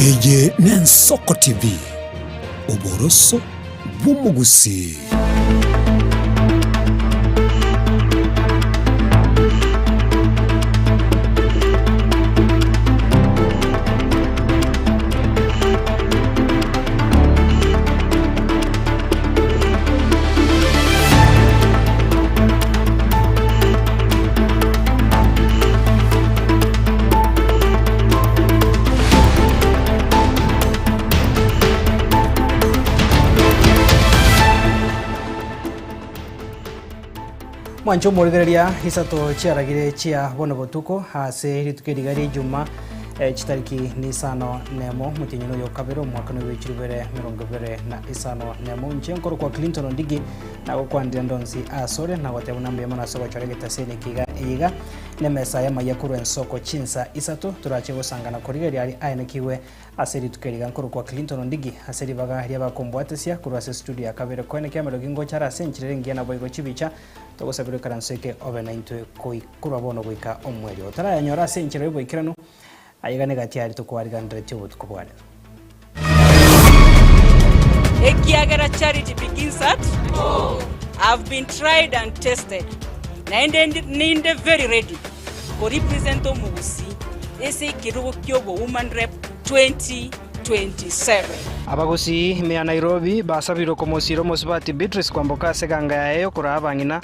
Eje n'Ensoko TV oboroso bw'umugusi. Mwancho morigereria hisato chiaragire chia bono botuko hase ritukirigari juma chitariki ni sano nemo mutinyino yo kabero mwaka no wechirubere mirongobere na isano nemo nchenkoro kwa Clinton Ondigi na kwa ndondonsi asore na wate unambe mana soba choregeta sene kiga iga nemesa ya mayakuru Ensoko chinsa isato turache gusangana korigeri ari aine kiwe aseri tukeriga nkoro kwa Clinton Ondigi aseri baga ria bakombwatesia kurase studio ya kabere kwene kyamero gingo chara senchire ngiana boigo chibicha togosabire karanseke overnight koi kurabono goika omweri otara yanyora senchire boikirano ayigane gatiari tukwariganire cyobutu kubware Ekiagara charity begins at home. I've been tried and tested. Ninde very ready. For represent Omugusi, ese kirugo kyobo woman rep 2027. Abagusi mea Nairobi basabiro komosiro mosibati Beatrice kwamboka seganga yayo kurabangina.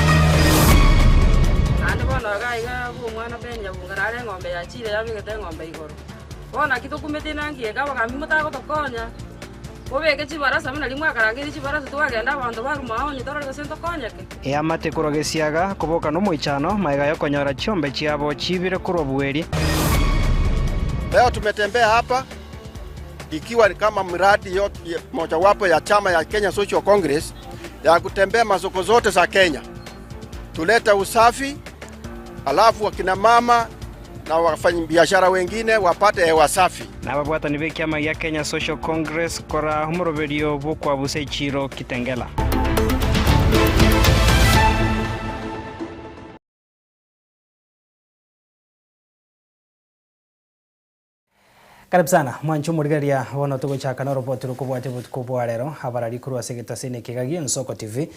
Ande bono gaiga bumwana benya bungarare ngombe ya chile yabigete ngombe igoro. Bona kitukumete nangiye gabaga mimutago tokonya. Obeke chibarasa mina limwa karangiri chibarasa twagenda abantu barumao nyitoro gasento konyeke. Amate kurogesiaga kuboka no muichano maiga yo konyora chombe chiabo chibire kurobweri. Leo tumetembea hapa ikiwa kama mradi mojawapo ya chama ya Kenya Social Congress ya kutembea masoko zote za Kenya. Tuleta usafi, alafu wakina mama na wafanyabiashara wengine wapate hewa safi. Na babwata nibe chama ya Kenya Social Congress kora humoroberio bukwa busechiro Kitengela. Karibu sana mwancho murigeria wono tugochaka no report rukubwate butukubwa rero habarari kuru asegeta sene kigagi Ensoko TV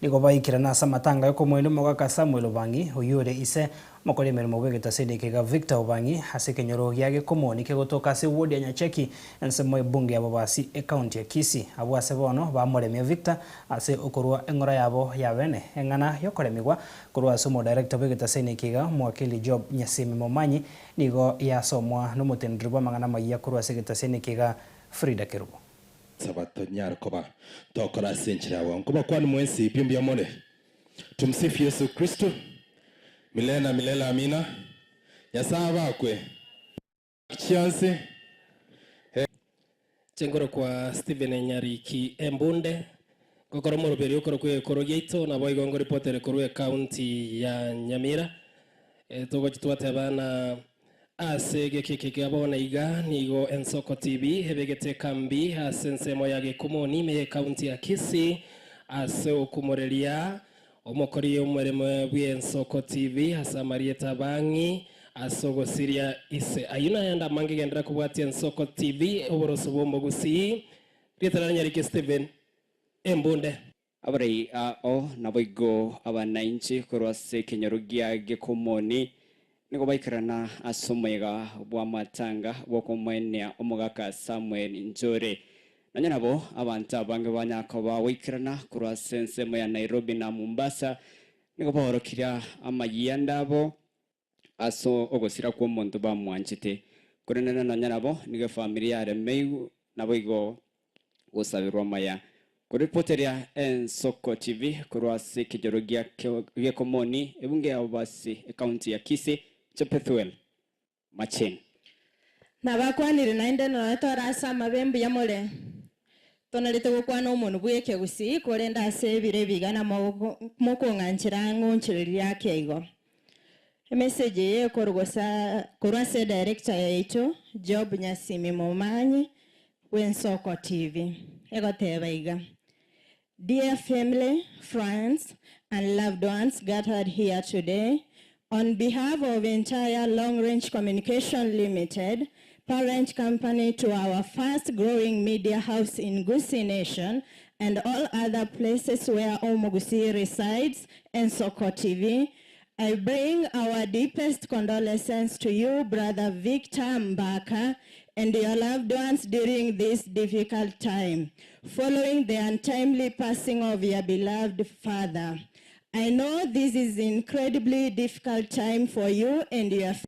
niko bayikira na samatanga yoko mwendo mogaka Samuel Obangi oyure ise mokore merimo begeta sene kiga Victor Obangi haseke nyoro yage komoni ke gotoka se wodi ya Nyacheki ensemo bunge ya babasi account ya Kisii abwase bono bamoremye Victor ase okorwa engora yabo ya bene engana yokoremigwa kurwa somo director begeta sene kiga mwakili Job Nyasimi Momanyi nigo yasomwa no mutendrwa mangana maiya kurwa segeta sene kiga Frida Kerubo sabato nyar koba tokora senchira wa koba kwani mwensi pimbia mone. Tumsifu Yesu Kristo milena amina yasaba kwe chance chengoro kwa Steven Nyariki Embunde kokoro moroberi okoro kwe korogeito na boigongo reporter korwe county ya Nyamira togo chitwate bana asege keke abona iga nigo Ensoko TV hebegete kambi asensemo yage kumoni me county ya Kisii ase okumoreria omokori omweremo bwe Ensoko TV asa Marieta Bangi asogo Siria ise ayuna yanda mange gendera kubwati Ensoko TV oboroso bombo gusi rietara Nyariki Steven Embunde abari o naboigo abananchi korwase kenyarugia gekomoni niko baikirana asomega bwa matanga bokomwenya omugaka Samuel Njore nanya nabo abantu abange banyako bawikirana kurwasense mo ya Nairobi na Mombasa niko bahorokira amayandabo aso ogosira kwa muntu bamwanchite kurenana nanya nabo nige familia ya Meigu nabo igo gusabirwa maya kuripoteria Ensoko TV kurwase kijorogia gekomoni ebunge ya basi account ya Kisii Chepethuel Machen nabakwanire nainde no torasa mabembe ya mole tonalite gukwana umuntu bweke gusi korenda asebire bigana moko nganchira ngonchireria keigo message ye korwase director yetu Job Nyasimi Momanyi Ensoko TV egoteba iga. Dear family, friends and loved ones gathered here today, on behalf of entire Long Range Communication Limited, parent company to our fast-growing media house in Gusii Nation and all other places where Omugusi resides, and Soko TV, I bring our deepest condolences to you, Brother Victor Mbaka, and your loved ones during this difficult time, following the untimely passing of your beloved father. I know this is an incredibly difficult time for you and your family.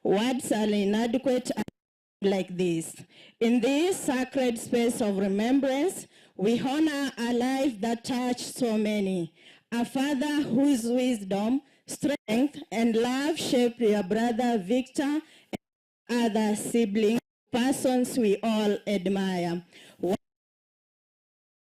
Words are inadequate like this. In this sacred space of remembrance, we honor a life that touched so many. A father whose wisdom, strength, and love shaped your brother Victor and other siblings, persons we all admire. What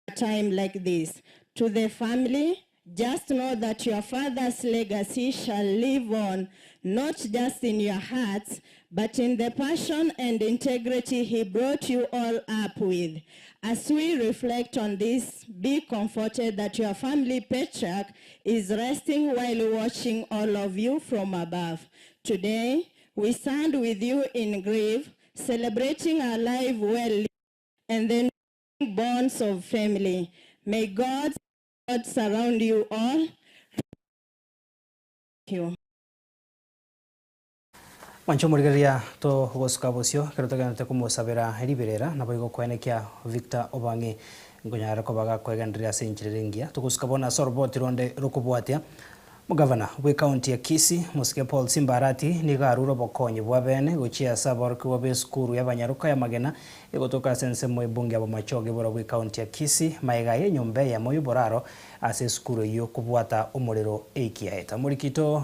a time like this. To the family, just know that your father's legacy shall live on, not just in your hearts, but in the passion and integrity he brought you all up with. As we reflect on this, be comforted that your family patriarch is resting while watching all of you from above. Today, we stand with you in grief, celebrating our life well and then bonds of family. May God surround you all. Thank you. Mancho murigeria to gosuka bosio kerotagana kumusabira riberera na boigo kwenekia Victor Obangi ngonyara ko baga kwegandiria senchiringia tugusuka bona sorboti ronde rukubwatia mugavana we county ya Kisii Musike Paul Simbarati ni garuro bokonye bwabene gochia sabor ko beskuru yabanyaruka ya magena igotoka sense mo ibunge abo machoge bora we county ya Kisii maiga ye nyombe ya moyo boraro ase skuru yo kubwata umuriro ekiaeta murikito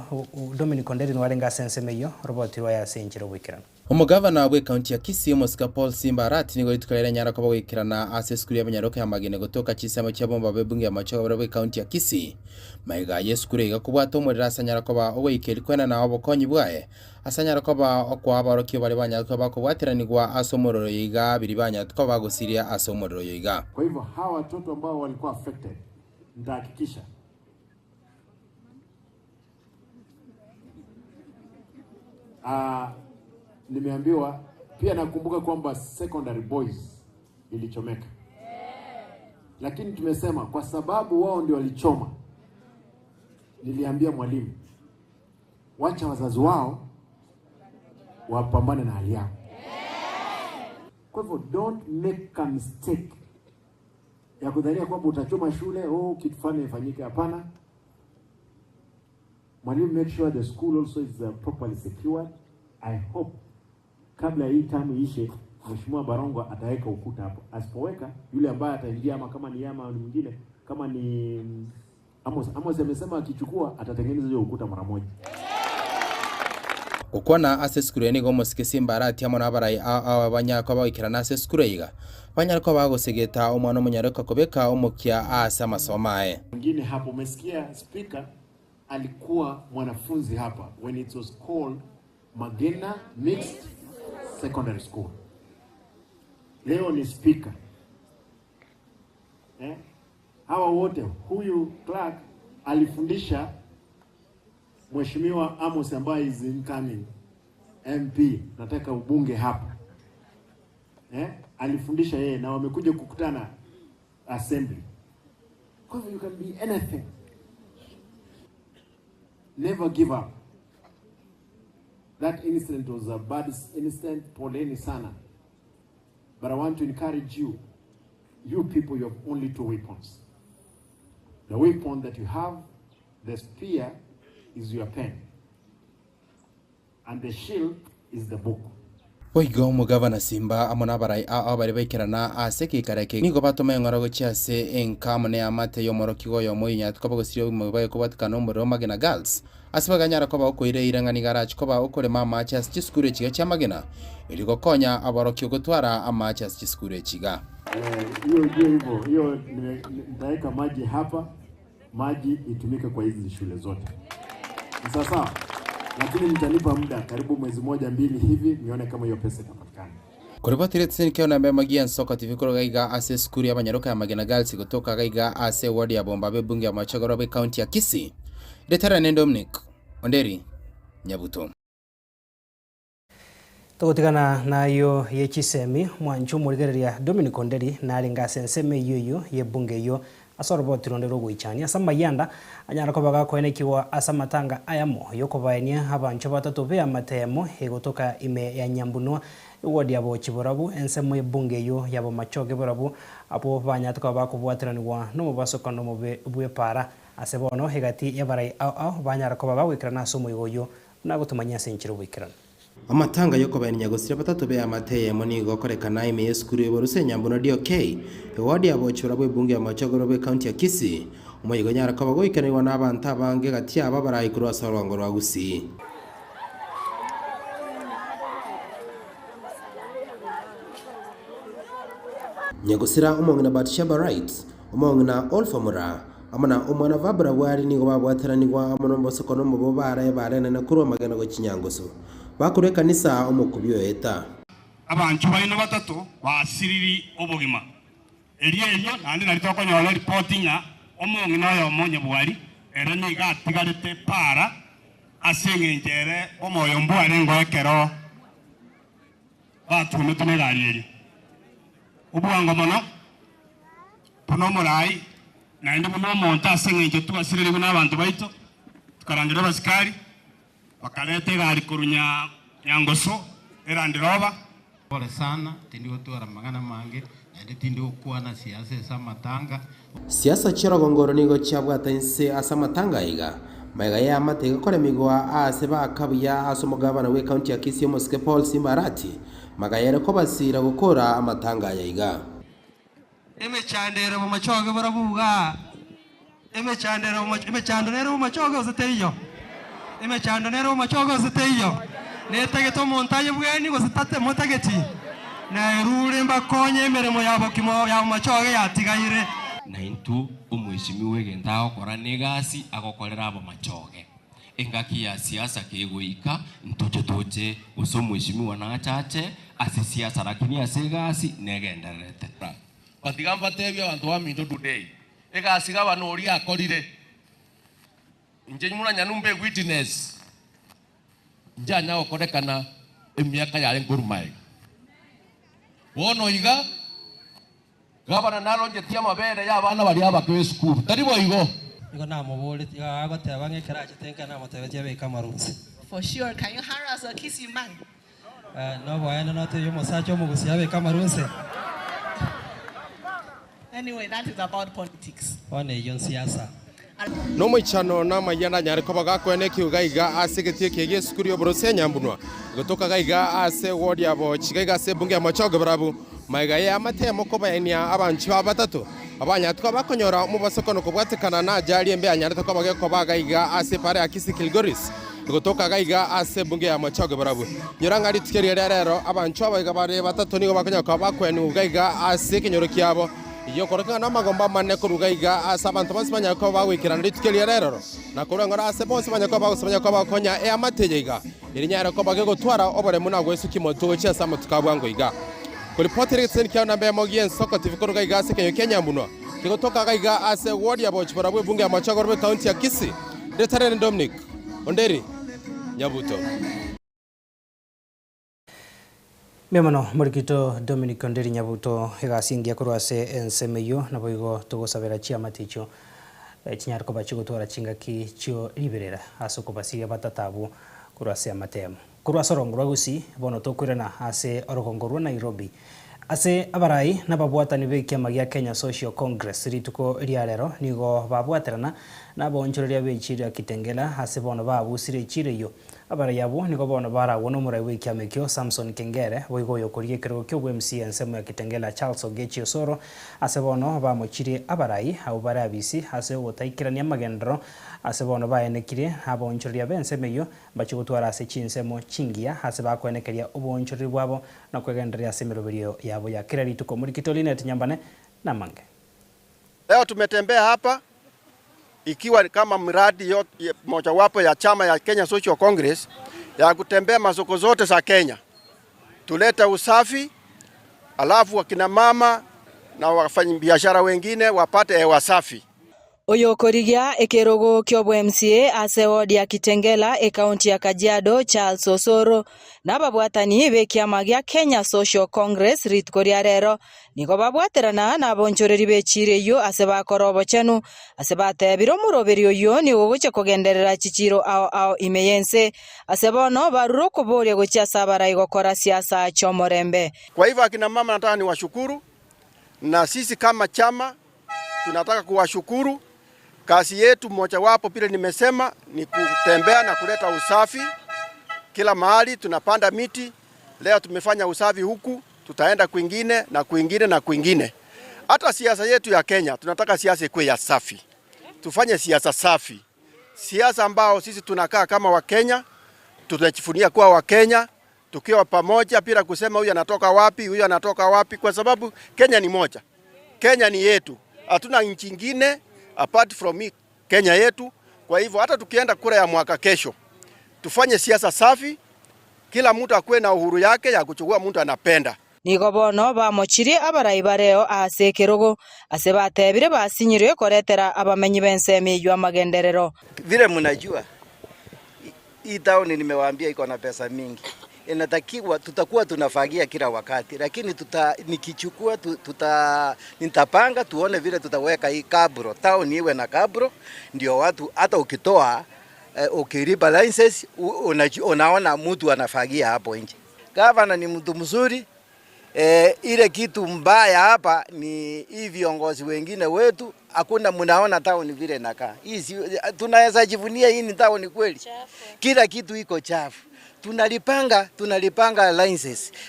Dominic Onderi nwarenga sense meyo roboti wa ya senchiro wikirana Umugavana we county ya Kisii Musike Paul Simbarati nigo itukalera nyara ko wikirana ase skuru yabanyaruka ya magene gotoka chisamo cyabomba bebunge ya machoge bora we county ya Kisii maiga yeskuru iga kubwata umuriro asanyara ko ba owikeri kwena na obokonyi bwae asanyara ko ba okwa barokyo bari banyaruka bakubatiranirwa asomororo yiga biribanya ko bagusiria asomororo yiga. Kwa hivyo hawa watoto ambao walikuwa affected nitahakikisha nimeambiwa pia. Nakumbuka kwamba secondary boys ilichomeka, lakini tumesema kwa sababu wao ndio walichoma, niliambia mwalimu wacha wazazi wao wapambane na hali yao. Kwa hivyo don't make a mistake ya kudhania kwamba utachoma shule kitu fulani ifanyike. Hapana. Mwalimu, make sure the school also is properly secured. I hope kabla hii tamu ishe Mheshimiwa Barongo ataweka ukuta hapo. Asipoweka, yule ambaye ataingia ama kama ni yama ni mwingine, kama ni Amos amesema akichukua atatengeneza hiyo ukuta mara moja. Ukwana aseskuru ni gomo Simbarati amo nabarai abanya ko bawikirana aseskuru yiga banyara ko bagosegeta umwana munyaruka kobeka umukia asa masomae. Mwingine hapo umesikia speaker alikuwa mwanafunzi hapa when it was called Magena Mixed Secondary School. Leo ni speaker. Hawa wote, huyu Clark alifundisha Mheshimiwa Amos ambaye is incoming MP, nataka ubunge hapa. Alifundisha yeye na wamekuja kukutana assembly. Kwa hivyo you can be anything. Never give up. That incident was a bad incident, poleni sana. But I want to encourage you. You people, you have only two weapons. The weapon that you have, the spear, is your pen. And the shield is the book. Oigo mugavana Simba amona barai bari bekirana aseki kareke nigo batome ngoro cyase enkamone amate yo morokigo yo moyinya tukabagosiriyo mu baye kubatkana umuro magena girls asibaganyara ko bakoire irangani garage ko bakore mama cyase kiskure kiga cyamagena iligo konya abarokyo gutwara amacyase kiskure kiga. Hiyo nitaweka maji hapa, maji itumike kwa hizi shule zote. Sasa lakini nitanipa muda karibu mwezi moja mbili hivi nione kama hiyo pesa itapatikana. Kuripotire tsinike na mbema Magian Soko TV ko gaiga ase skuru ya banyaruka ya Magena Girls kutoka gaiga ase ward ya Bomba be bunge ya Machagoro be county ya Kisii. Detara Dominic Onderi Nyabuto. Tugutigana nayo yechisemi mwanchu murigereria Dominic Onderi nari ngase nseme yuyu ye bunge yo asoroboti rondero gwichania sama yanda anyara kobaga kwenekiwa asamatanga ayamo yokobaenia abancho batatu be amatemo egotoka ime ya nyambunwa wodi abo chiborabu ensemo ye bunge yo yabo machoge borabu apo banyatuka bakubwatiraniwa no mubasoka no mube bwe para asebono hegati yabarai au banyara kobaga wikirana somo yoyo nagutumanya senchiro wikirana amatanga yoko banya gusira batatu be amateye moni gokorekana ime yeskuru yoboruse nyambuno DOK wadi abochura bwe bunge amachogoro be county ya Kisii umuyigo nyara kabago ikanirwa n'abanta bange gati aba barayi kuri asarwango rwa Gusii nyagusira umongina Batsheba rights umongina all famura amana umwana vabra wari ni babwateranirwa amonombo sokono mubo barene na kuri magana go kinyangoso bakure kanisa umukubyo eta abantu bayino batatu basiriri obugima eliyo nandi nali tokonyola reportinga omongina yo monye bwari era ni gatigarete para asengenjere omoyo mbware ngokero batume tunegariyeri ubwango mono punomurai naende muno monta asengenje tubasiriri n'abantu baito tukarangira basikari bakalete gari kurunya nyangoso erandiroba pole sana tindi otora magana mange ende tindi okuana siasa esamatanga siasa chirogongoro nigo chabwata inse asamatanga iga maiga ya amateka kore migwa aseba akabuya asomugabana we county ya Kisii Mosque Paul Simbarati magayere ko basira gukora amatanga ya iga emechandere mu machoge barabuga emechandere mu machoge uzeteriyo imechando nero machogo ziteyo netegeto montaje bweni gozitate motageti na rure mbakonye emeremo yabo kimo ya machoge yatigaire na intu umwishimiwe genda okora negasi agokorera abo machoge engaki ya siasa kegoika ntoje toje usomwishimiwa na chache asi siasa lakini asegasi negenderete batigamba tebya abantu ba minto today egasi gabano ori akorire nje muna nyanumbe witness njanya okorekana emyaka yale ngurumai wono iga gabana nalonje tia mabere ya bana bali abakwe school taribo igo igo namubole agoteba ngekeraje tenka namotebeje be kamarunsi for sure. Can you hire us a Kisii man? No boyana no te yo mosacho mugusia be kamarunsi. Anyway, that is about politics. One yon siasa no moichano na mayana nyare ko baga kwene kiuga iga asegetie kege skuri obrose nyambunwa gotoka gaiga ase wodi abo chigaiga se bunge amachogo brabu maiga ya amatemo ko bayania abanchi batatu abanya twa bakonyora mu basokono ko bwatekana na jali embe anyare to ko baga ko baga iga ase pare akisi Kilgoris gotoka gaiga ase bunge amachogo brabu nyoranga ritikeri rero abanchi abaga bare batatu nigo bakonya ko bakwene ugaiga ase kinyoro kiabo iyo koreka na magomba mane kurugaiga asabantu bose banya ko bagwikirana ritukeli rero na kurangora ase bose banya ko bagusabanya ko bakonya e amatejega irinyara ko bagego twara obore munago esu kimoto cya samutukabwango iga ko reporter kitsen kya nambe mogien soko tv kurugaiga ase Kenya mbuno kigotoka gaiga ase ward ya bochbora bwe bunge ya Machagorbe county ya Kisii retare Dominic Onderi Nyabuto Memano murikito Dominic Onderi Nyabuto egasingia kurwase ensemeyo naboigo tugosabera chiama ticho chinyar ko bachigo tora chingaki chio liberera asoko basiya batatabu kurwase amatemo kurwase rongorwa Gusii bono tokwirana ase orogongorwa Nairobi ase abarai nababwatani bekiama gya Kenya Social Congress rituko riarero nigo babwaterana nabonchoreria bechira Kitengela ase bono babusire chireyo abarai abo nigo bono baragwo no murai wekiama kyo Samson Kengere boigoyo kuriye kero kyo MCA nsemo ya Kitengela Charles Ogechi Osoro ase bono bamochire abarai abo barabisi ase gotaikirania magendro ase bono baenekire abonchoreria bensemeyo bachigotwara ase chinsemo chingia ase bakwenekeria obonchoreri bwabo na kwegenderia ase miroberio yabo ya kila rituko murikitolina tinyambane na mange. Leo tumetembea hapa ikiwa kama mradi mojawapo ya chama ya Kenya Social Congress ya kutembea masoko zote za Kenya. Tuleta usafi, alafu wakina mama na wafanyabiashara wengine wapate hewa safi. Oyo korigia ekerogo kyobo MCA ase ward ya Kitengela e county ya Kajiado Charles Osoro nababwatani bekiama gya Kenya Social Congress rit koriarero niko babwaterana nabonchoreri bechireyo ase bakorobo chenu ase batebiro muroberio yo ni gogoche kogenderera chichiro ao imeyense ase bono baruro kuboria gocha sabara igokora siasa chomorembe. Kwa hivyo akina mama nataka niwashukuru, na sisi kama chama tunataka kuwashukuru. Kazi yetu mmoja wapo pile nimesema ni kutembea na kuleta usafi kila mahali. Tunapanda miti, leo tumefanya usafi huku, tutaenda kwingine na kwingine na kwingine. Hata siasa yetu ya Kenya tunataka siasa ikuwe ya safi, tufanye siasa safi, siasa ambao sisi tunakaa kama Wakenya, tunajifunia kuwa Wakenya tukiwa pamoja bila kusema huyu anatoka wapi, huyu anatoka wapi, kwa sababu Kenya ni moja, Kenya ni yetu, hatuna nchi nyingine apart from Kenya yetu. Kwa hivyo hata tukienda kura ya mwaka kesho, tufanye siasa safi, kila mtu akuwe na uhuru yake ya kuchagua mtu anapenda. Niko bono bamochiri abaraibareo ase kerogo ase batebire basinyirwe koretera abamenyi benseme ywa magenderero. Vile mnajua hii town nimewaambia iko na pesa mingi. Inatakiwa tutakuwa tunafagia kila wakati, lakini nikichukua nitapanga tuone vile tutaweka hii kabro town iwe na kabro, ndio watu hata ukitoa ukilipa license unaona mtu anafagia hapo nje. Gavana ni mtu mzuri. Ile kitu mbaya hapa ni hii viongozi wengine wetu, hakuna mnaona town vile inakaa. Hii tunaweza jivunia hii ni town kweli. Kila kitu iko chafu. Tunalipanga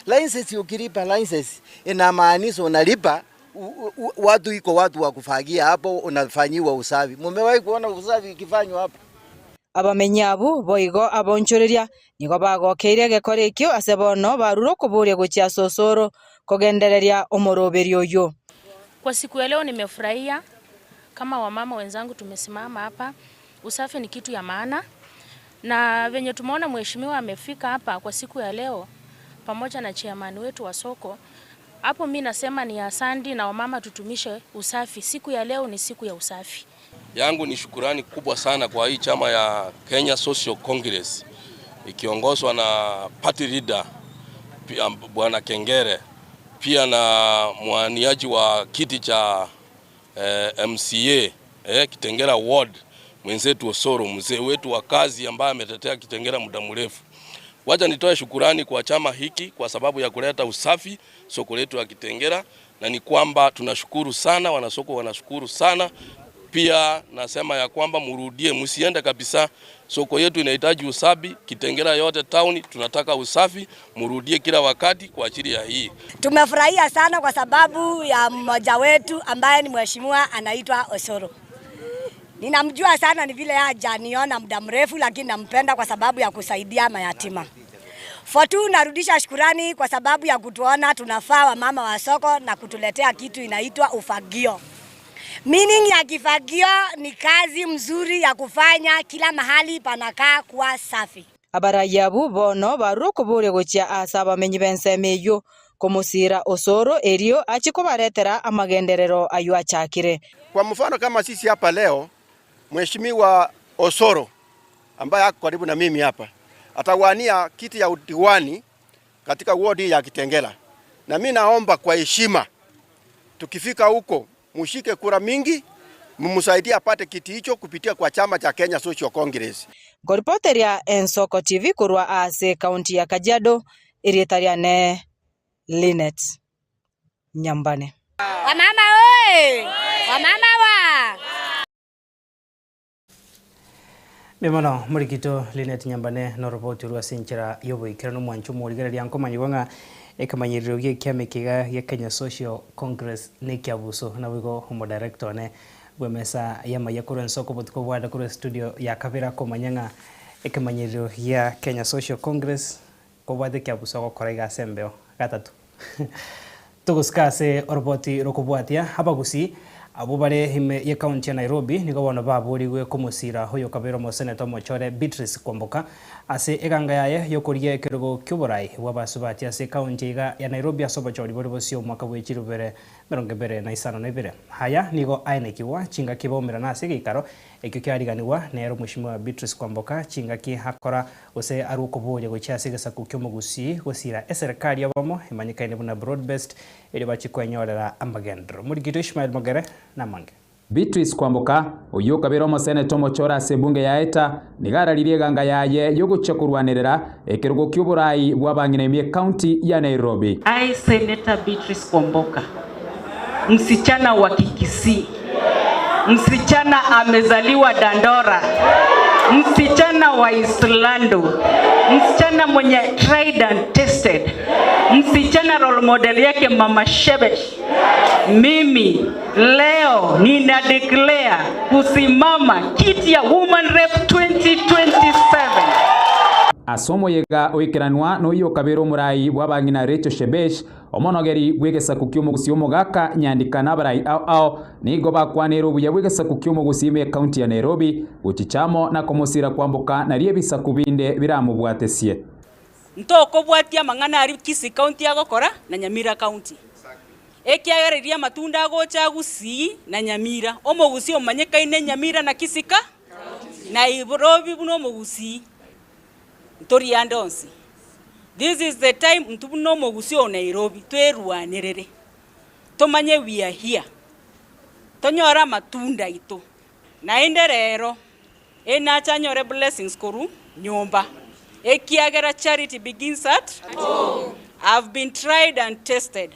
license ukilipa license inamaanisha unalipa watu wa kufagia hapo, unafanyiwa usafi. Mumewahi kuona usafi ikifanywa hapo? Abamenyabu boigo abonchoreria niko bagokeire gekorekyo ase bono baruro kuburia gochia Osoro kogendereria omoroberio yo. Kwa siku ya leo nimefurahia, kama wamama wenzangu tumesimama hapa. Usafi ni kitu ya maana, na venye tumeona mheshimiwa amefika hapa kwa siku ya leo pamoja na chairman wetu wa soko hapo, mimi nasema ni asante, na wamama tutumishe usafi. Siku ya leo ni siku ya usafi. Yangu ni shukurani kubwa sana kwa hii chama ya Kenya Social Congress ikiongozwa na party leader pia Bwana Kengere, pia na mwaniaji wa kiti cha MCA Kitengela ward mwenzetu Osoro, mzee wetu wa kazi ambaye ametetea Kitengela muda mrefu. Wacha nitoe shukurani kwa chama hiki kwa sababu ya kuleta usafi soko letu la Kitengela, na ni kwamba tunashukuru sana, wanasoko wanashukuru sana. Pia nasema ya kwamba murudie, msiende kabisa. Soko yetu inahitaji usafi, Kitengela yote town tunataka usafi, murudie kila wakati kwa ajili ya hii. Tumefurahia sana kwa sababu ya mmoja wetu ambaye ni mheshimiwa anaitwa Osoro. Ninamjua sana, ni vile hajaniona muda mrefu, lakini nampenda kwa sababu ya kusaidia mayatima. Fotu narudisha shukrani kwa sababu ya kutuona tunafaa wa mama wa soko na kutuletea kitu inaitwa ufagio. Meaning ya kifagio ni kazi mzuri ya kufanya kila mahali panakaa kuwa safi. Abarayabu bono baruro kuburia gochia asa abamenyi benseme yo komusira Osoro erio achiko baretera amagenderero ayo achakire. Kwa mfano kama sisi hapa leo, Mheshimiwa Osoro ambaye ako karibu na mimi hapa atawania kiti ya udiwani katika ward ya Kitengela, na mimi naomba kwa heshima tukifika huko mushike kura mingi, mumsaidie apate kiti hicho kupitia kwa chama cha Kenya Social Congress. Goripoteria Ensoko TV kurwa ase county ya Kajiado irietaria ne Linet Nyambane. Wamama oi! Wamama wa! Memano murikito Linet Nyambane no report rwa sinchira yobo ikirano mwanchu murigereria nkomanyibanga ekamanyiriro gye kiamekega ya Kenya Social Congress ne kyabuso na wigo homo director ne bwemesa yama yakuru Ensoko botiko bwada kuru studio ya kabira komanyanga ekamanyiriro ya Kenya Social Congress ko bwade kyabuso ko korega sembeo gatatu tuguskase orboti rokubwatia habagusi abo bare hime ye county ya Nairobi nigo bono baburiwe kumusira hoyo kabero mo senator Mochore Beatrice Kwamboka ase eganga yaye yokorie kerogo kyuborai wabasubati ase county ya Nairobi asobochori bori bosio mwaka wechirubere 2022 haya nigo ainekiwa chinga kibomera nase gikaro ekyo kyariganiwa nero mushimwa Beatrice Kwamboka chinga ki hakora ose arukoboye gochase gesaku kyomugusi gosira eserikali yabamo imanyikaine buna broad based eri bachikwenyorera amagendro muri gito Ishmael Mogere na mange Beatrice Kwamboka uyu kabiro mo senator Mochora ase bunge ya eta nigararirie ganga yaye yogucha kurwanirira ekirugo ky'uburai bwabangine mie county ya Nairobi. I Senator Beatrice Kwamboka, msichana wa Kikisii, msichana amezaliwa Dandora, msichana wa Islando, msichana mwenye tried and tested, msichana role model yake Mama Shebesh. Mimi leo nina declare kusimama kiti ya Woman Rep 2027. Asomo yega oikiranwa no yo kabero murai bwabangina Rachel Shebesh omonogeri bwegesa kukyumo gusiyomo gaka nyandika nabarai ao nigo bakwanero buya bwegesa kukyumo gusime county ya Nairobi guchichamo na komosira Kwamboka na riebisa kubinde biramubwatesie ntoko bwatia mangana ari Kisii county agokora na Nyamira county ekiagariria matunda gocha Gusii na Nyamira omogusi omanyekaine Nyamira na Kisii county na Nairobi buno omogusi Tori andonsi. This is the time mtubuno mogusi o Nairobi tweruanirere. Tomanye we are here. Tonyora matunda ito. Naende rero enacha nyore blessings koru nyomba. Ekiagera charity begins at home. I've been tried and tested.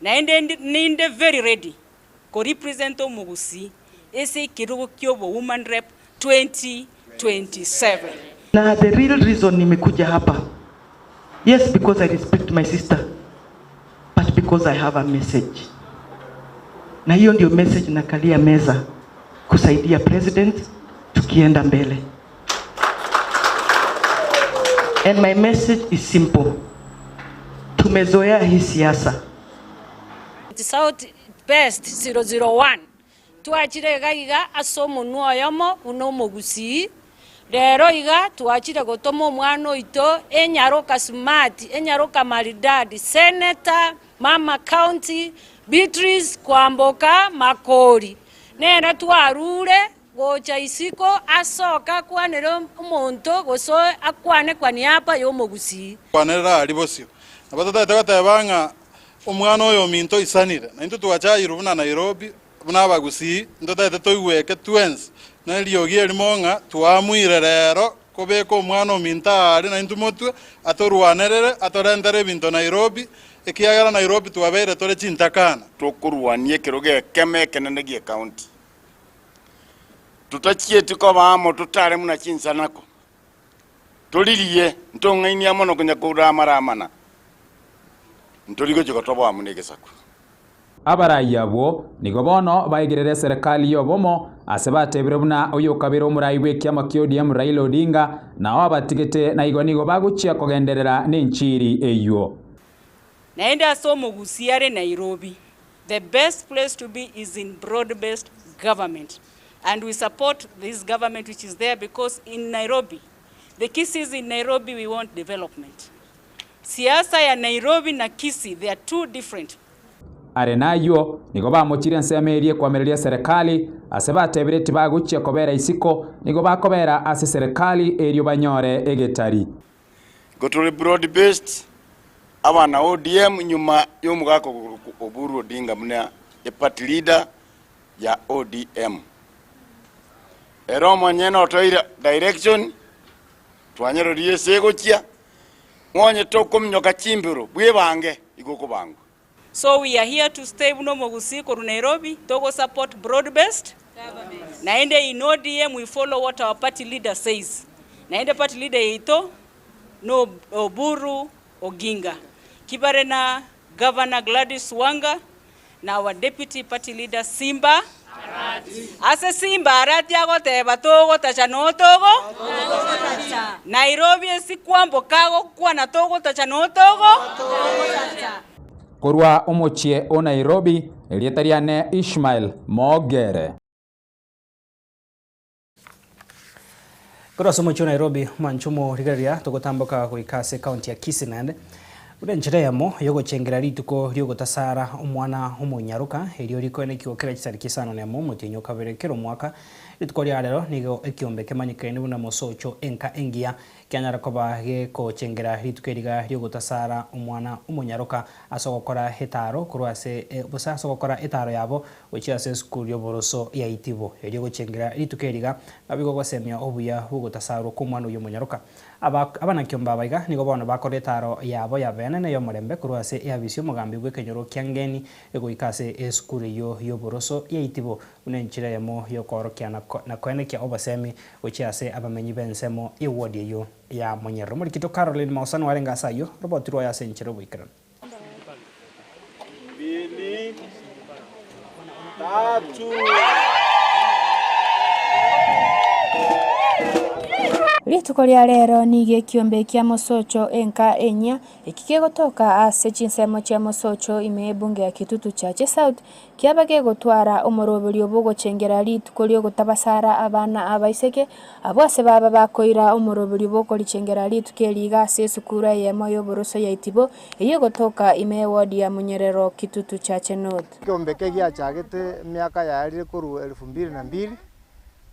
Naende very ready. Ko represent omogusi ese kirugo kyobo Woman Rep 2027. Na the real reason nimekuja hapa, yes, because I respect my sister, but because I have a message. Na hiyo ndio message nakalia meza kusaidia president tukienda mbele. And my message is simple. Tumezoea hii siasa. South Best 001 tuachire gaiga asomo nuoyomo unomogusi rero iga tuachire gotomo mwana ito enyaroka smart enyaroka maridadi senator Mama County Beatrice Kwamboka Makori nera twarure gocha isiko asoka kwanero umuntu goso akwane kwani apa yomogusi kwanera ari bosio nabatata banga umwana oyo minto isanire na into tuachayira buna Nairobi buna bagusi ndotete toigweke twense na liogie limonga tuamwire rero kobeka omwana ominta ari na into motwe atorwanerere atorendere binto Nairobi ekiagara Nairobi twabere tore chintakana tokurwanie kiroge keme kenene gie county tutachie tiko bamo tutare muna chinsanako tolirie ntongainia mono kunya kura maramana ntorigo chikotobo amunegesaku abaraya bo nigo bono baigirere serikali yobomo asebatebire buna oyo kabiro murai wekiama kyodiam Raila Odinga na wabatigete na igo nigo baguchia kogenderera n'enchiri eyo naenda somo gusiare Nairobi. The best place to be is in broad-based government, and we support this government which is there because in Nairobi, the Kisii in Nairobi we want development. Siasa ya Nairobi na Kisii, they are two different. Arenayo nigo bamuchire nsemerie kwamereria serikali asebatebire tibaguchia kobera isiko nigo bakobera ase serikali erio banyore egetari gotore broad based abana ODM nyuma y'omugako Oburu Odinga muna e party leader ya ODM eromo nyeno toira direction twanyero riese gochia ngonye tokomnyoka chimbiro bwe bange igoko bangu. So we are here to stay buno mogusi koru Nairobi to support broad-based government. Naende in ODM we follow what our party leader says. Naende party leader ito no Oburu Oginga. Kibare na Governor Gladys Wanga na our deputy party leader Simba Arati. Ase Simba Arati agoteba togo tachano togo. Nairobi esi Kwamboka kwa na togo tachano togo. korwa omochie o Nairobi rietariane Ishmael Mogere. Kora somo cho Nairobi manchumo rigaria togotamboka kuikase county ya Kisii ure njira yamo yogo chengera rituko ryo gotasara omwana omonyaruka erio riko ne kiokera kisariki sano nemo mutinyo kaberekero mwaka rituko rya rero nigo ekiombe kemanyikaine buna mosocho enka engia kyanyara koba geko chengera rituko riga ryo gotasara omwana omonyaruka asogokora hetaro kurwase busa asogokora etaro yabo uchiase school yo boroso ya itibo erio gochengera rituko riga abigo gosemia obuya bugotasara ko mwana uyo monyaruka abana kiomba baiga nigo bona bakore taro yabo ya bene yo murembe kurwase ya bisyo mugambi gwe kenyoro kyangeni ego ikase eskuru yo boroso ya itibo unenchira yamo yo korokia na kwene kya obasemi uchiase abamenyi bensemo iwodi yo ya monyero muri kito Caroline Mausano warenga sayo robot ro ya senchiro bwikran 2 3 Rituko ria rero nige kiombe kia mosocho enka enya ikigegotoka ase chinsemo chia mosocho ime bunge ya Kitutu Chache South kiabage gotwara omoroberi obogochengera rituko rio gotabasara abana abaiseke abose baba bakoira omoroberi obokorichengera rituko riga ase sukura yemo yo boroso ya itibo iyo gotoka ime ward ya Munyerero Kitutu Chache North kiombe kegia chagete miaka yarire kuru 2002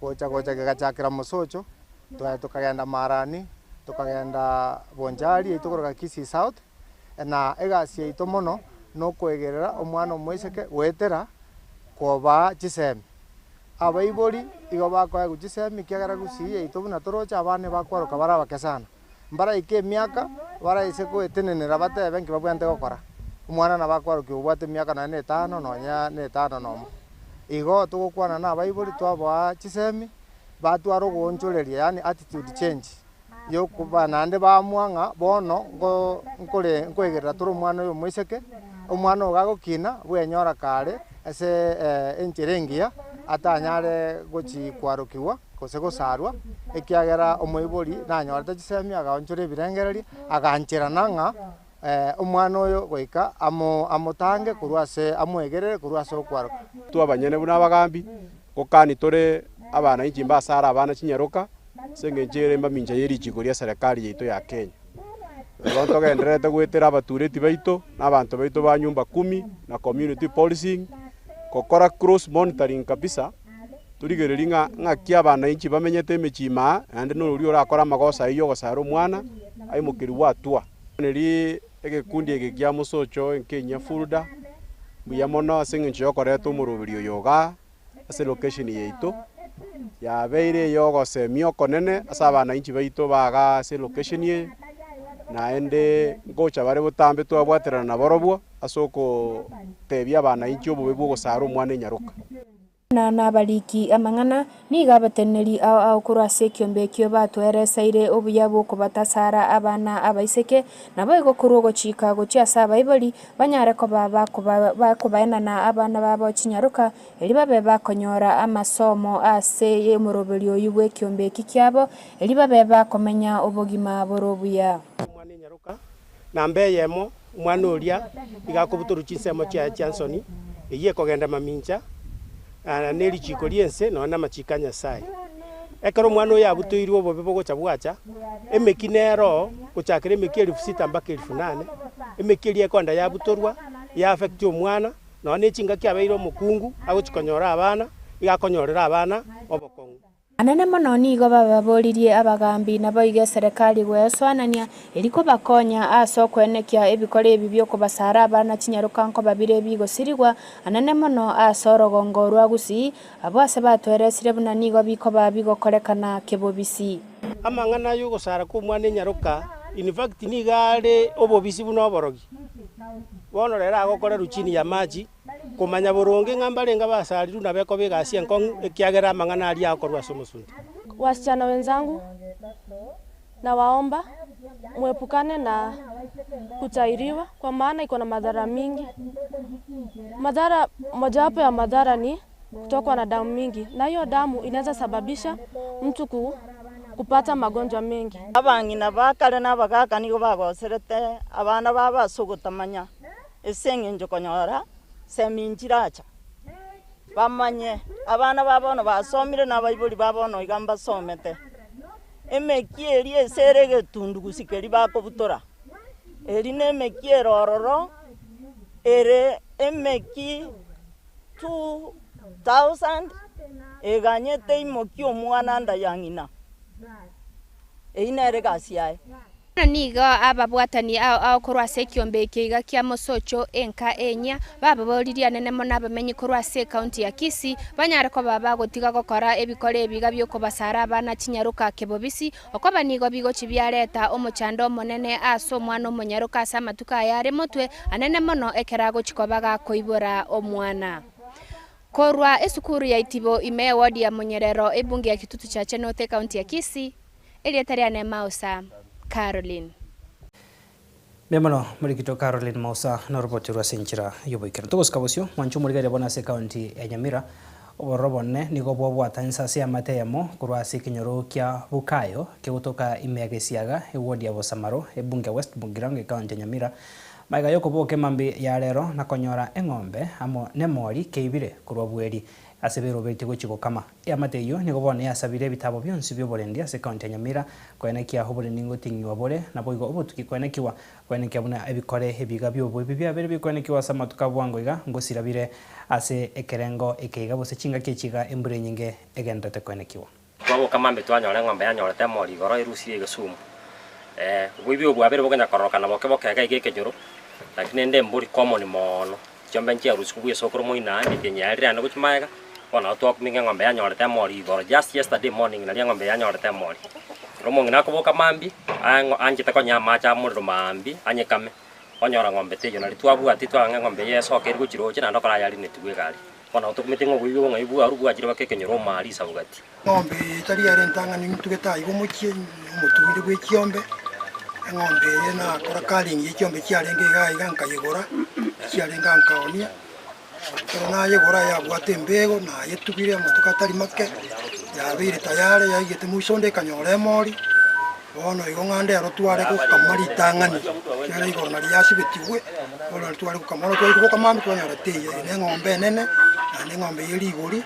gocha gachakira mosocho tukagenda Marani tukagenda Bonjari itugoroka Kisii South na egasi ito mono no kwegerera omwana omwiseke wetera koba chisemi abaibori igo bakoya guchisemi kiagara gusiye ito buna torocha abane bakwaruka bara bakesana mbara ike miaka bara iseko etenenera bate benki babwante gokora omwana na bakwaruka ubwate miaka 5 nonya 5 nomo igo tugukwana na abaibori twaba chisemi batwaro gonchoreria yani attitude change yo kubana ande bamwanga bono nkoegerera turu mwana uyu mwiseke omwana ogagokina bwenyora kare ase encherengia atanyare gochi kwarukiwa kose gosarwa ekiagera omoibori nanyorete chisemi agaonchore birengereria aganchera nanga omwana uyu goika amotange kurwase amwegerere kurwase okwaruka twabanyene buna bagambi kokani tore abana inchi mbasara abana chinyaruka sengenchere mbaminja yerichiko ria serikali yeito ya Kenya ronto genderete gwetera abatureti baito n'abantu baito ba nyumba 10 na community policing kokora cross monitoring kabisa turigereringa ngakia abana inchi bamenyete emechima ande no uri orakora magosa iyo gosara omwana aimukiri watua neri egekundi egekia mosocho enkenya fulda buyamono sengencho yokoreto omorobiri yoga ase location yeito ya beire yogo semio konene asabana inchi baito baga se location ye na ende ngocha bare butambe twabwaterana na borobwo asoko tebia bana inchi obo bebo gosara omwana nyaruka na baliki amangana niga bateneri au kurase kiombe kyo batweresaire obuya bwo kubatasara abana abaiseke nabo igokuru gochika gochiasa baiboli banyare ko bakubaena na abana babo chinyaruka eri babe bakonyora amasomo ase emoroberi oyubwe kiombe kikyabo eri babe bakomenya obogima borobuya omwana nyaruka nambe yemo omwana oria igakobuturu chinsemo chia Johnson iye kogenda maminja neri chiko liense nona machika Nyasaye ekero mwana oyo abutoirwe obobe bogocha bwacha emekinero gochakira emeki 6,000 mpaka 8,000 emeki ekonda yabutorwa ya affect omwana nona echinga kiabeire omokungu agochikonyora abana igakonyorera abana obokongu anene mono nigo bababoririe abagambi nabo ige serikali gweswanania eliko bakonya aso kwenekia ebikore ebi byo kubasara abana chinyaruka nko babire bigosirigwa anene mono aso rogongorwa gusi abase batweresire buna nigo biko babigokorekana kebobisi amangana yo gosara ko mwana nyaruka in fact nigare obobisi buno oborogi bono rera agokora ruchini ya maji kumanya boronge ngambalenga basariru na beko begasia nkong ekiagera mangana ali akorwa somosundi. Wasichana wenzangu na waomba muepukane na kutairiwa kwa maana iko na madhara mingi. Madhara mojawapo ya madhara ni kutokwa na damu mingi, na hiyo damu inaweza sababisha mtu kupata magonjwa mengi. Abangina bakale n'abagaka nigo bagoserete abana baba sugutamanya esenge njokonyora seminjiracha bamanye abana babono basomire n'abayibuli babono igamba somete emekieri esere getundu gusikeri bakobutora eri nemekiero ororo ere emeki 2000 eganyete imoki omwana nda yang'ina einere gasi yae niga ababwatani ao kurwase kiombe kiga kia Mosocho enka enya bababoriria nene mona bamenyi kurwase county ya Kisii banyare ko baba gotiga gokora ebikore ebiga byo kubasara abana kinyaruka kebobisi okoba nigo bigo chibyareta omochando monene aso mwana omonyaruka samatuka yare motwe anene mono ekerago chikobaga koibora omwana korwa esukuru ya Itibo ime ward ya Munyerero ebunge ya Kitutu cha Chenote county ya Kisii elietariane Mausa Caroline. Memano murikito Caroline Mausa na roboti rwa senchira yoboikera. Tugos kabusyo mwanchu murigare bona se county ya Nyamira oborobone nigo bwabwa tansa se amateyamo kurwa se kinyoro kya bukayo kegutoka imegesiaga eward ya Bosamaro ebunge West Bugirange county ya Nyamira maiga yoko boke mambi ya rero na konyora eng'ombe amo nemori keibire kurwa bweri asebero beti gochigo kama amateyo nigo bone yasabire bitabo byonsi byoborendia se county ya Nyamira kwenekia hobore ningo tingiwa bore na boigo obutuki kwenekiwa kwenekia buna ebikore ebiga byobo bibya bere bikwenekiwa samatuka bwango iga ngosirabire ase ekerengo ekeiga bose chinga kechiga embure nyinge egendete kwenekiwa kwabo kamambe twanyora ng'ombe yanyorete mori goro irusi egesumu bwibyo bwabere boganya koroka na boke boke gaige kejoro lakini ende mburi common mono chombe nchi arusi kubuye sokoro moina ndi nyarira na kuchimaiga ona otwa kuminga ng'ombe yanyorete mori goro just yesterday morning na ng'ombe yanyorete mori romo ngina kuboka mambi anjite ko nyama cha muriro mambi anyekame onyora ng'ombe teyo na litwabu atitwa ng'ombe yesoke iri guchiroche na ndokora yari netugwe gari ona otukumitingo bwibyo ngaibu arubu ajira bakekenyoro mari sabugati ng'ombe itari yarentanga ni tugeta igomukie omutugire bwe kiombe ng'ombe yena kora kalingi kiombe kiarenge gaiga nkayigora kiarenga nkaonia na yegora ya bwate mbego na yetugire amotuka tari make yabire tayare yaigete muisonde kanyore mori bono igongande arotware ko kamari tangani yari igorna ryasi betiwe bono tware ko kamaro ko kamambi twanyara teye ne ng'ombe nene na ne ng'ombe yeri igori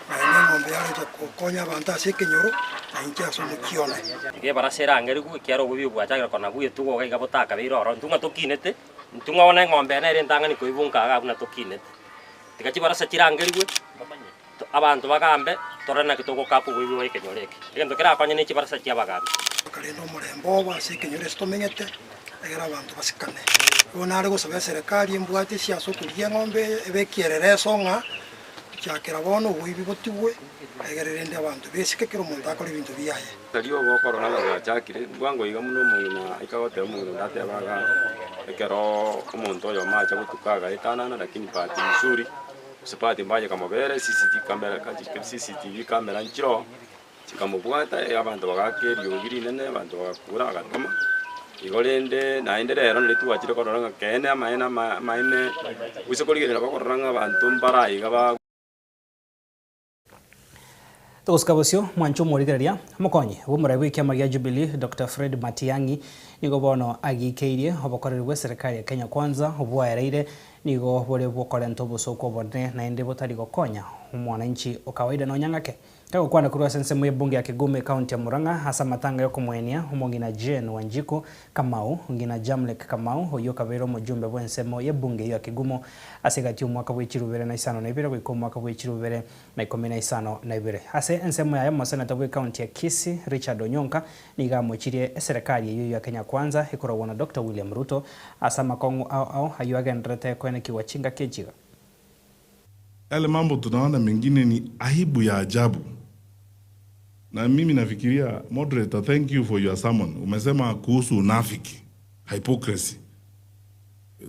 na ne ng'ombe yari konya banta sekenyoro na inkia somo kione ge barasera ngerigu kiaro bubyo bwachagira kona buye tugo gaiga botaka biro oro ntunga tokinete ntunga ona ng'ombe na ere ntangani ko ibunka ga buna tokinete tikachi barasa chirangeriwe abantu bagambe torana kitoko kapu bubyo waikenyoleke egento kera kwanye ne chibarasa chiabagambe kalendo murembo basekenyore stomenyete egera abantu basikane bona ari gusaba serikali mbwate siaso kurie ng'ombe ebekierere songa cyakera bono ubibi botiwe egererende abantu besikekero muntu akora ibintu biyaye tariyo bokoro na cyakire bwango yiga muno muna ikagote umuntu ndatebaga ekero umuntu oyo macha gutukaga etanana lakini pati mzuri usipati mbaje kama bere CCTV kamera nchiro chikamubwata abantu bagakerio giri nene abantu bagakura agatoma igolende naende rero nitwachire kororanga kene amaena maine usekoligera bakororanga abantu mbarayiga ba Toskabosyo mwancho murigeria mukonyi bumuraibwe kiama gya Jubilee Dr. Fred Matiang'i nigo bono agikeirie obokorerwe serikali ya Kenya Kwanza obwaereire nigo bore bokorento bosoko bone na ende botari gokonya umwananchi okawaida no nyangake kago kwana kurwa sense mu bunge ya Kigume county ya Murang'a hasa matanga yo kumwenia umongina Jane Wanjiku Kamau ngina Jamlek Kamau hoyo kabero mujumbe bwensemo ye bunge ya Kigumo asigati umwaka w'ikirubere na isano na ibere ko umwaka w'ikirubere na 15 na ibere ase ensemo ya masenata bwe county ya Kisii Richard Onyonka niga mwichirie serikali ya Kenya Kwanza ikorwa na Dr. William Ruto asa makongo au hayo agendrete kwene kiwachinga kejiga. Yale mambo tunaona mengine ni aibu ya ajabu. Na mimi nafikiria, moderator, thank you for your sermon. Umesema kuhusu unafiki, hypocrisy.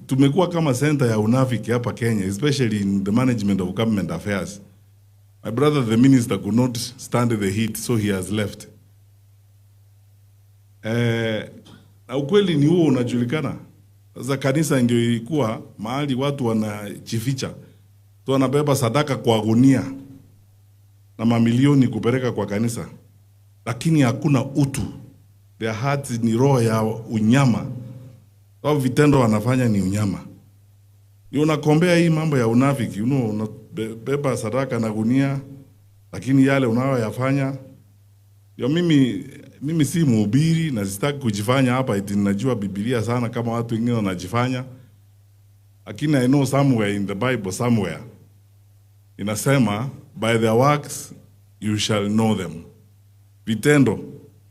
Tumekuwa kama center ya unafiki hapa Kenya, especially in the management of government affairs. My brother, the minister, could not stand the heat, so he has left. Na ukweli ni huo unajulikana. Sasa kanisa ndio ilikuwa mahali watu wanajificha. Tu wanabeba sadaka kwa gunia na mamilioni kupeleka kwa kanisa, lakini hakuna utu. Their hearts ni roho ya unyama. Wao vitendo wanafanya ni unyama. Unakombea hii mambo ya unafiki, unabeba sadaka na gunia, lakini yale unayoyafanya. Mimi si mhubiri na sitaki kujifanya hapa eti ninajua Biblia sana kama watu wengine wanajifanya. Lakini I know somewhere in the Bible somewhere inasema by their works you shall know them. Vitendo,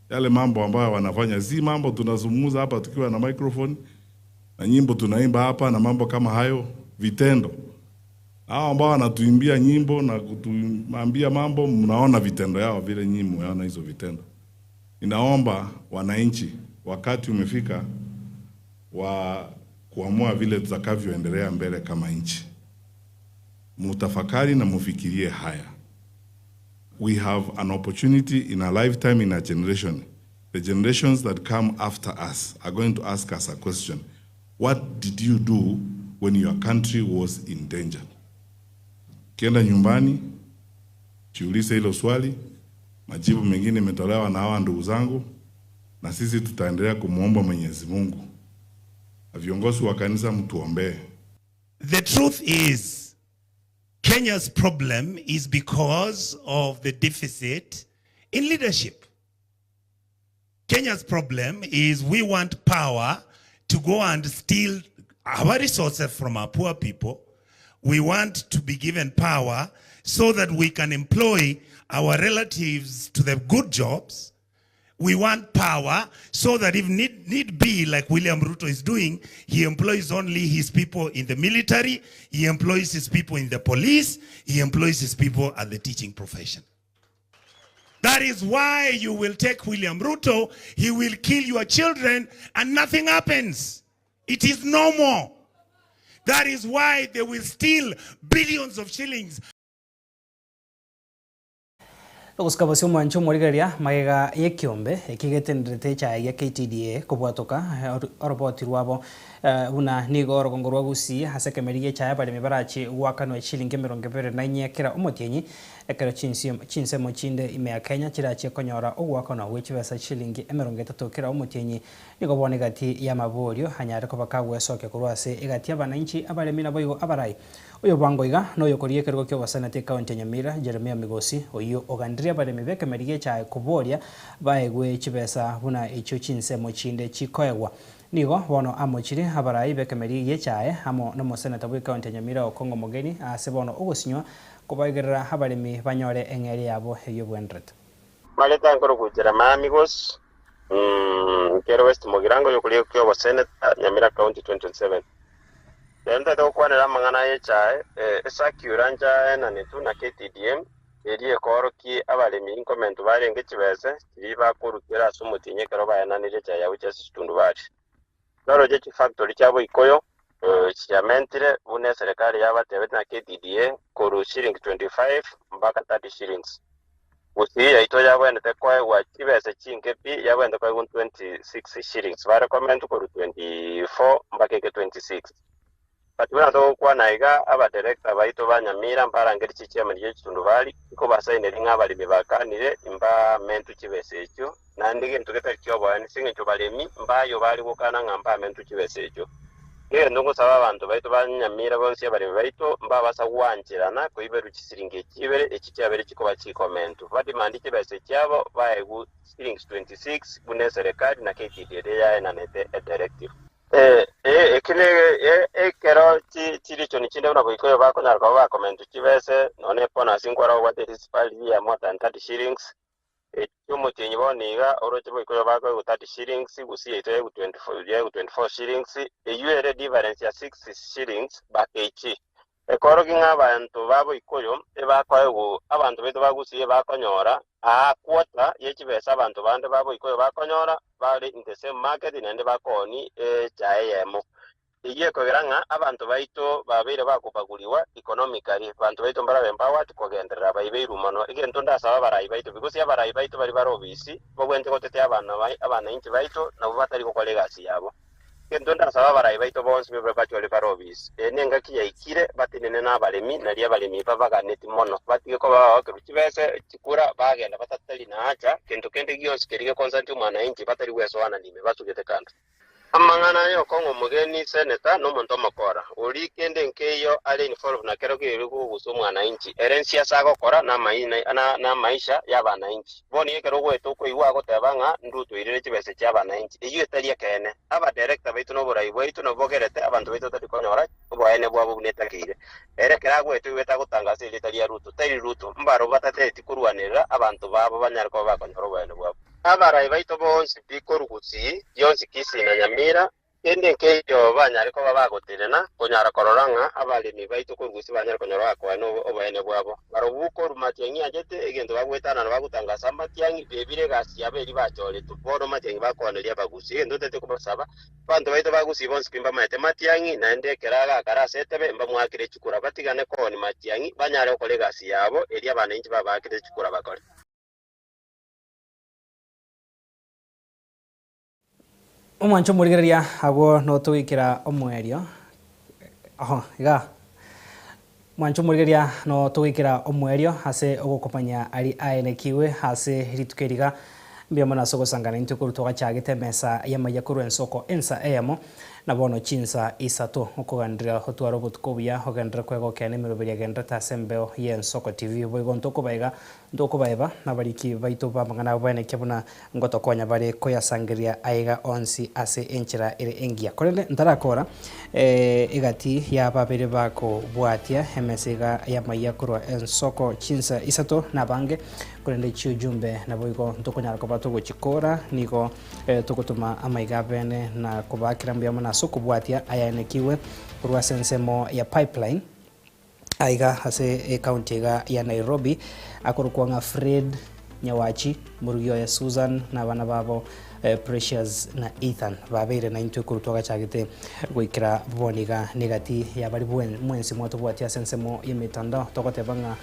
yale mambo ambayo wanafanya, si mambo tunazungumza hapa tukiwa na microphone na nyimbo tunaimba hapa na mambo kama hayo. Vitendo, hao ambao wanatuimbia nyimbo na kutuambia mambo, mnaona vitendo yao vile nyinyi mnaona hizo vitendo. Ninaomba wananchi, wakati umefika wa kuamua vile tutakavyoendelea mbele kama nchi. Mutafakari na mufikirie haya. We have an opportunity in a lifetime, in a generation. The generations that come after us are going to ask us a question. What did you do when your country was in danger? Kienda nyumbani, jiulize hilo swali. Majibu mengine imetolewa na hawa ndugu zangu, na sisi tutaendelea kumuomba Mwenyezi Mungu. Viongozi wa kanisa mtuombee. The truth is, Kenya's problem is because of the deficit in leadership. Kenya's problem is we want power to go and steal our resources from our poor people. We want to be given power so that we can employ our relatives to the good jobs. We want power so that if need be, like William Ruto is doing, he employs only his people in the military, he employs his people in the police, he employs his people at the teaching profession. That is why you will take William Ruto, he will kill your children and nothing happens. It is normal. That is why they will steal billions of shillings. Uskabasio mwancho morigaria magega yekiombe ekigetendrete cha ya KTDA kubwatoka roboti rwabo una nigo rogongorwa gusi hasekemerie cha bali mibarachi wakano shilingi 24 kira umotyenyi ekero chinsemo chinde ime ya Kenya chirachi konyora ogwakona wechibesa shilingi 30 kira umotyenyi nigo bone gati ya maborio hanyare kobakagwe soke kurwase egati abananchi abaremi naboigo abarai uyo bangoiga no yokoriye kergo kyo basanate county Nyamira Jeremia Migosi oyo ogandria bare mibeke merie cha kuboria baegwe chibesa buna icho chinsemo chinde chikoegwa nigo bono amochiri abarai beke merie chae hamo no mosanate bwe county Nyamira Okongo Mogeni asebono ogosinywa kubagerera abaremi banyore engeri yabo eyo bwenret maleta ngoro kujera Migos kero West Mogirango yokoriye kyo basanate Nyamira county 2027 Denda to kwa na mangana yecha esakura nja na netu na KTDM eri ekoroki abalemi inkomentu bari ngechibese liba kurukira sumutinye kero bayana ne yecha ya uche situndu bari Loro jechi factory chabo ikoyo chiamentire une serikali yabatewe na KTDA koru shilling 25 mpaka 30 shillings Usi ya ito yabwende tekwa wa chibese chinkepi yabwende kwa 26 shillings bare komentu koru 24 mpaka 26 Patuna to kwa naiga aba director baito banyamira mpara ngeri chichia manje chitundu bali iko basaine linga bali bibakanire imba mentu chibese echo nandige ntugeta kyobo ani singe cyo balemi mbayo bali wokana ngamba mentu chibese echo ngere ndongo saba abantu baito banyamira bonse bali baito mba basa wanjirana ko iberu chisiringe chibere echikyabere chikoba chikomentu badi mandi chibese cyabo baegu shillings 26 bune serikali na KTDA ya na nete directive ekile ekero chiri choni chinde una boikoyo bako na kwa comment chibese none pona singora wa the municipality ya more than 30 shillings chumo chenye boniga oroche boikoyo bako 30 shillings gusi ito 24 shillings yuere difference ya 6 shillings bakechi ekoro kinga abantu babo ikoyo ebakwayo abantu beto bagusiye bakonyora kwota yechibesa abantu bande babo ikoyo bakonyora bali in the same market nende bakoni chaeyemo iye kogeranga abantu baito babere bakupaguliwa economically abantu baito mbara empowered kogenderera baiberu mano igento ndasaba barayi baito because ya barayi baito bali barobisi bobwente kotete abana inchi baito na bubatari ko legasi yabo Kendo ndasaba barayi baito bonse bebe bachole barobisi nenga kiyaikire batinene n'abalemi nali abalemi babaganeti mono batike ko bawa kibese chikura bagenda batatali na acha kendo kende giyonse kerige constant umwana inchi batari weso wana nime basugete kanda amangana yo kongo mugeni seneta no muntu makora uri kende nkeyo ali involve na kero kiri kugusa mwananchi erensia sagokora na maisha y'abananchi boni kero gwetu ko iwa gotebanga ndutu irire kibese cy'abananchi iyo etaria kene aba director baitu no burayi baitu no bogerete abantu baitu tatikonyora obwaene bwabo bunetakire erekera gwetu weta gutangasa ile etaria rutu tari rutu mbaro batateti kurwanira abantu babo banyarko bakonyora obwaene bwabo abarayi baitu bonsi bikorugusi yonsi kisi na nyamira kende nkeyo banyariko babagotirena konyara kororanga abalimi baitu kurugusi banyariko nyora kwa no obene bwabo barubuko rumatyengi ajete egendo bagwetana bagutangasa matyangi bebire gasi yaberi bachole tuboro matyangi bakonelia bagusi endo tete kubasaba bantu baitu bagusi bonsi pimba mate matyangi na ndekeraga karasetebe mba mwakire chukura batigane ko ni matyangi banyare ko legasi yabo eri abana inji babakire chukura bakore Omwancho murigereria agwo no tugikira omwerio iga mwancho murigereria no tugikira omwerio hase ogokopanya ari aenekiwe hase ritukeriga mbia mona soko sangana intukuru twagachagite mesa yamaya kuru ensoko ensa emo na bono chinsa isato okugandira hotwaro butukobya hogandira kwego kene mirobiri agenda tasembeo yensoko TV boigo ndokobaiba na bariki baitu bamangana bane kebuna ngotokonya bare koyasangiria aiga onsi ase enchira ire engia korende ndarakora igati ya babere bako bwatia hemesiga yamaya kuru ensoko chinsa isato na bange korende chujumbe na boigo ndokonyara ko batu gochikora niko tukutuma amaiga bene na kubakira mbia mona soko bwatia ayanekiwe kurwa sensemo ya pipeline aiga hase county ya Nairobi akorukwanga Fred Nyawachi murugio ya Susan na bana babo Precious na Ethan babere na into kurutwaga chagite gwikira boniga negati ya bari mwensi moto bwatia sensemo yemitanda tokotebanga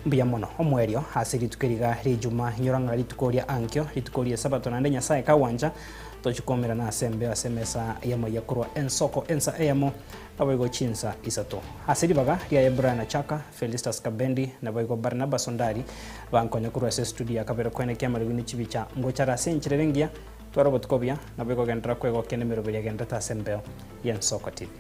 mbia mono omwerio hase ritukeriga rijuma nyoranga ritukoria ankyo ritukoria sabato na ndenya sai kawanja tochukomera na asembe asemesa yamo yakurwa ensoko ensa emo abago chinsa isato hasiri baga ya Ebrana Chaka Felistas Kabendi na bago Barnabas Sondari bankonya kurwa se studio akabera kwene kyamari wini chibicha ngochara senchirengia twarobot kobia na bago gendra kwego kene merobiri gendra ta asembe yensoko TV.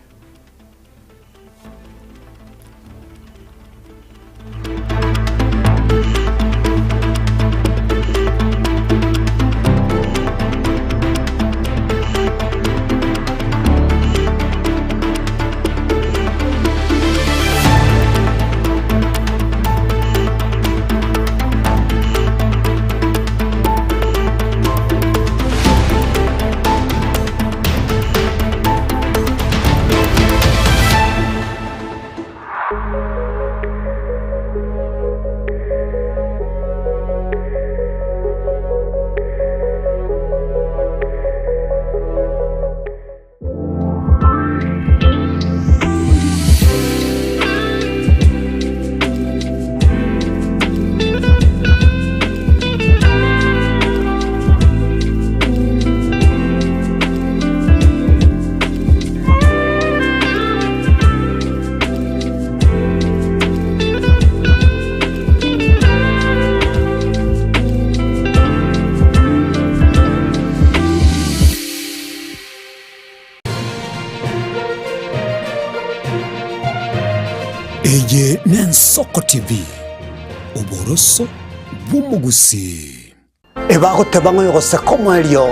Eye Nensoko TV uboroso bumugusi ebago tebango yose komwelio